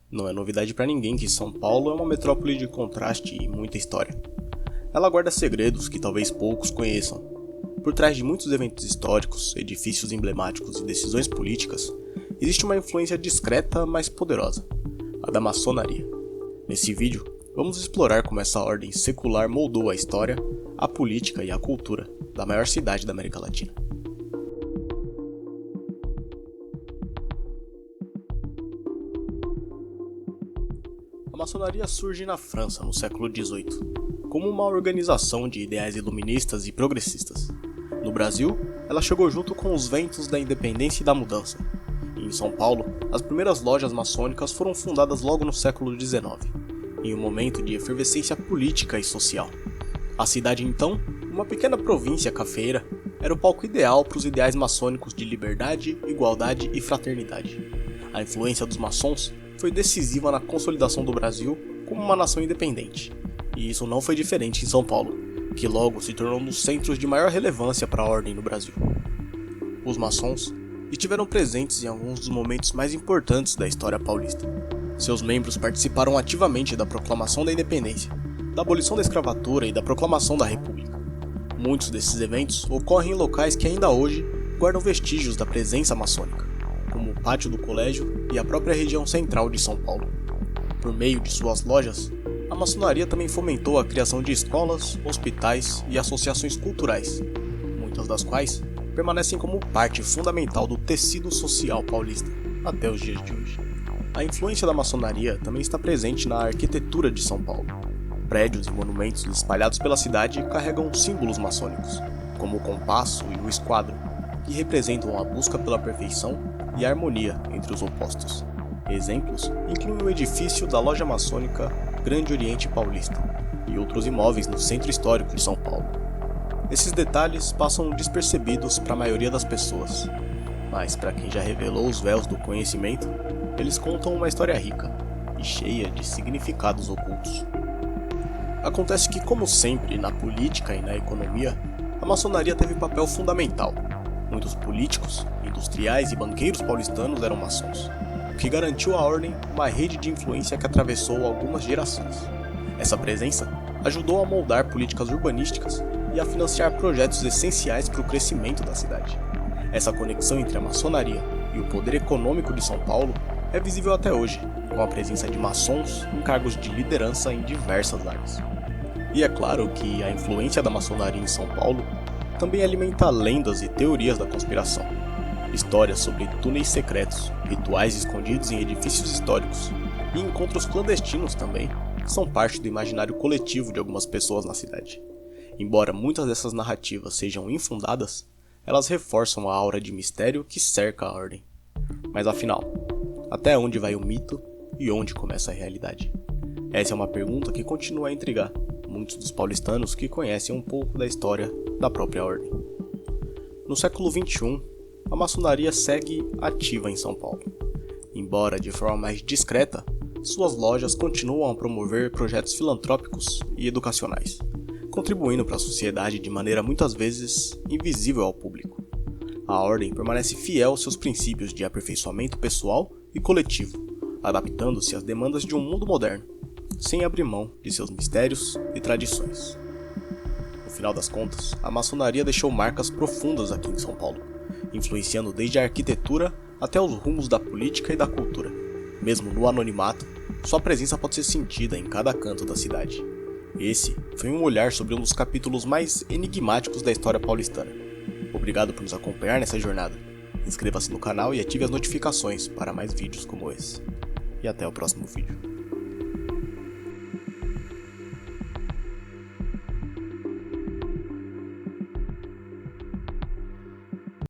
Não é novidade para ninguém que São Paulo é uma metrópole de contraste e muita história. Ela guarda segredos que talvez poucos conheçam. Por trás de muitos eventos históricos, edifícios emblemáticos e decisões políticas, existe uma influência discreta, mas poderosa, a da maçonaria. Nesse vídeo, vamos explorar como essa ordem secular moldou a história, a política e a cultura da maior cidade da América Latina. A maçonaria surge na França no século XVIII, como uma organização de ideais iluministas e progressistas. No Brasil, ela chegou junto com os ventos da independência e da mudança. E em São Paulo, as primeiras lojas maçônicas foram fundadas logo no século XIX, em um momento de efervescência política e social. A cidade então, uma pequena província cafeeira, era o palco ideal para os ideais maçônicos de liberdade, igualdade e fraternidade. A influência dos maçons foi decisiva na consolidação do Brasil como uma nação independente, e isso não foi diferente em São Paulo, que logo se tornou um dos centros de maior relevância para a ordem no Brasil. Os maçons estiveram presentes em alguns dos momentos mais importantes da história paulista. Seus membros participaram ativamente da proclamação da independência, da abolição da escravatura e da proclamação da República. Muitos desses eventos ocorrem em locais que ainda hoje guardam vestígios da presença maçônica, como o pátio do colégio e a própria região central de São Paulo. Por meio de suas lojas, a maçonaria também fomentou a criação de escolas, hospitais e associações culturais, muitas das quais permanecem como parte fundamental do tecido social paulista até os dias de hoje. A influência da maçonaria também está presente na arquitetura de São Paulo. Prédios e monumentos espalhados pela cidade carregam símbolos maçônicos, como o compasso e o esquadro, que representam a busca pela perfeição e a harmonia entre os opostos. Exemplos incluem o edifício da loja maçônica Grande Oriente Paulista e outros imóveis no centro histórico de São Paulo. Esses detalhes passam despercebidos para a maioria das pessoas, mas para quem já revelou os véus do conhecimento, eles contam uma história rica e cheia de significados ocultos. Acontece que, como sempre na política e na economia, a maçonaria teve papel fundamental. Muitos políticos, industriais e banqueiros paulistanos eram maçons, o que garantiu à ordem uma rede de influência que atravessou algumas gerações. Essa presença ajudou a moldar políticas urbanísticas e a financiar projetos essenciais para o crescimento da cidade. Essa conexão entre a maçonaria e o poder econômico de São Paulo é visível até hoje, com a presença de maçons em cargos de liderança em diversas áreas. E é claro que a influência da maçonaria em São Paulo também alimenta lendas e teorias da conspiração. Histórias sobre túneis secretos, rituais escondidos em edifícios históricos e encontros clandestinos também são parte do imaginário coletivo de algumas pessoas na cidade. Embora muitas dessas narrativas sejam infundadas, elas reforçam a aura de mistério que cerca a ordem. Mas afinal, até onde vai o mito e onde começa a realidade? Essa é uma pergunta que continua a intrigar muitos dos paulistanos que conhecem um pouco da história da própria ordem. No século XXI, a maçonaria segue ativa em São Paulo. Embora de forma mais discreta, suas lojas continuam a promover projetos filantrópicos e educacionais, contribuindo para a sociedade de maneira muitas vezes invisível ao público. A ordem permanece fiel aos seus princípios de aperfeiçoamento pessoal e coletivo, adaptando-se às demandas de um mundo moderno, sem abrir mão de seus mistérios e tradições. No final das contas, a maçonaria deixou marcas profundas aqui em São Paulo, influenciando desde a arquitetura até os rumos da política e da cultura. Mesmo no anonimato, sua presença pode ser sentida em cada canto da cidade. Esse foi um olhar sobre um dos capítulos mais enigmáticos da história paulistana. Obrigado por nos acompanhar nessa jornada. Inscreva-se no canal e ative as notificações para mais vídeos como esse. E até o próximo vídeo.